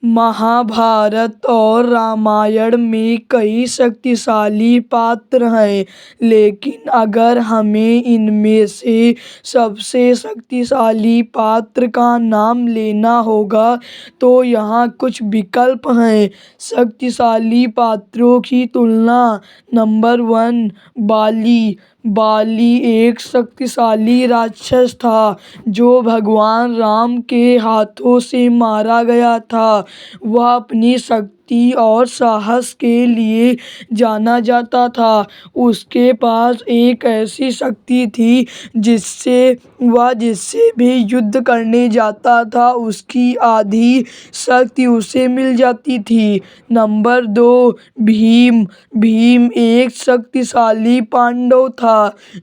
महाभारत और रामायण में कई शक्तिशाली पात्र हैं, लेकिन अगर हमें इनमें से सबसे शक्तिशाली पात्र का नाम लेना होगा तो यहाँ कुछ विकल्प हैं। शक्तिशाली पात्रों की तुलना। नंबर 1, बाली। बाली एक शक्तिशाली राक्षस था जो भगवान राम के हाथों से मारा गया था। वह अपनी शक्ति और साहस के लिए जाना जाता था। उसके पास एक ऐसी शक्ति थी जिससे वह जिससे भी युद्ध करने जाता था उसकी आधी शक्ति उसे मिल जाती थी। नंबर 2, भीम। भीम एक शक्तिशाली पांडव था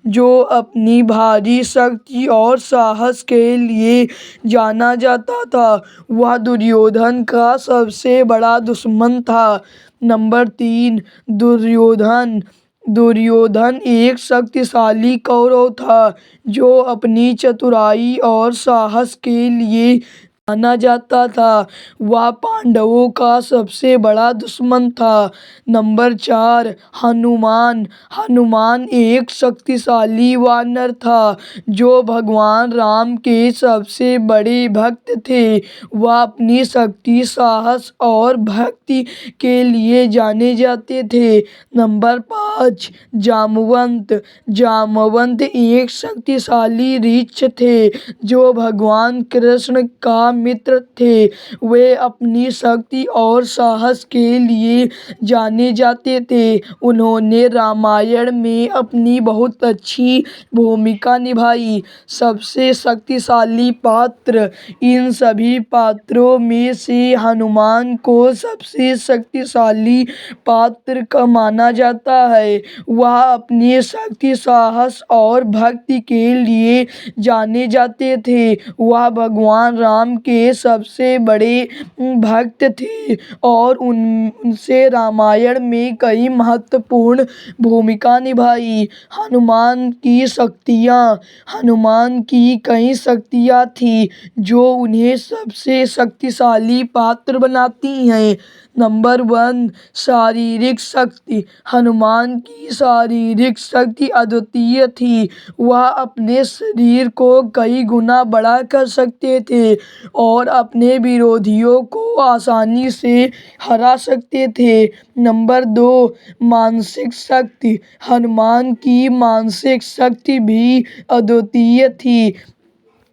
जो अपनी भारी शक्ति और साहस के लिए जाना जाता था। वह दुर्योधन का सबसे बड़ा दुश्मन था। नंबर 3, दुर्योधन। दुर्योधन एक शक्तिशाली कौरव था जो अपनी चतुराई और साहस के लिए जाना जाता था। वह पांडवों का सबसे बड़ा दुश्मन था। नंबर 4, हनुमान। हनुमान एक शक्तिशाली वानर था जो भगवान राम के सबसे बड़े भक्त थे। वह अपनी शक्ति, साहस और भक्ति के लिए जाने जाते थे। नंबर 5, जामवंत। जामवंत एक शक्तिशाली ऋक्ष थे जो भगवान कृष्ण का मित्र थे। वे अपनी शक्ति और साहस के लिए जाने जाते थे। उन्होंने रामायण में अपनी बहुत अच्छी भूमिका निभाई। सबसे शक्तिशाली पात्र। इन सभी पात्रों में से हनुमान को सबसे शक्तिशाली पात्र का माना जाता है। वह अपनी शक्ति, साहस और भक्ति के लिए जाने जाते थे। वह भगवान राम के सबसे बड़े भक्त थे और उनसे रामायण में कई महत्वपूर्ण भूमिका निभाई। हनुमान की शक्तियाँ। हनुमान की कई शक्तियाँ थी जो उन्हें सबसे शक्तिशाली पात्र बनाती हैं। नंबर 1, शारीरिक शक्ति। हनुमान की शारीरिक शक्ति अद्वितीय थी। वह अपने शरीर को कई गुना बड़ा कर सकते थे और अपने विरोधियों को आसानी से हरा सकते थे। नंबर 2, मानसिक शक्ति। हनुमान की मानसिक शक्ति भी अद्वितीय थी।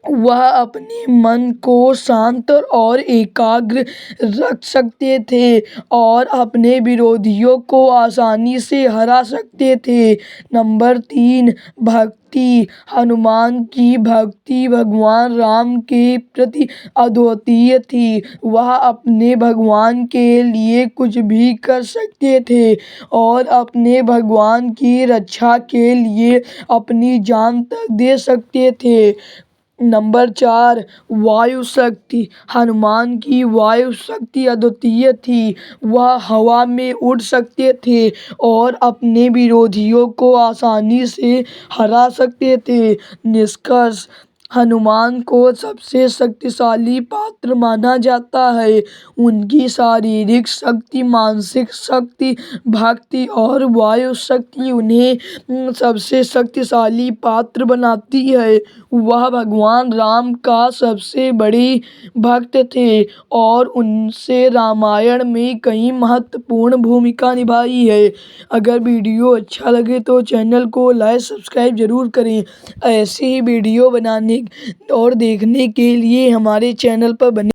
वह अपने मन को शांत और एकाग्र रख सकते थे और अपने विरोधियों को आसानी से हरा सकते थे। नंबर 3, भक्ति। हनुमान की भक्ति भगवान राम के प्रति अद्वितीय थी। वह अपने भगवान के लिए कुछ भी कर सकते थे और अपने भगवान की रक्षा के लिए अपनी जान तक दे सकते थे। नंबर 4, वायु शक्ति। हनुमान की वायु शक्ति अद्वितीय थी। वह हवा में उड़ सकते थे और अपने विरोधियों को आसानी से हरा सकते थे। निष्कर्ष, हनुमान को सबसे शक्तिशाली पात्र माना जाता है। उनकी शारीरिक शक्ति, मानसिक शक्ति, भक्ति और वायु शक्ति उन्हें सबसे शक्तिशाली पात्र बनाती है। वह भगवान राम का सबसे बड़े भक्त थे और उनसे रामायण में कई महत्वपूर्ण भूमिका निभाई है। अगर वीडियो अच्छा लगे तो चैनल को लाइक, सब्सक्राइब जरूर करें। ऐसे ही वीडियो बनाने और देखने के लिए हमारे चैनल पर बने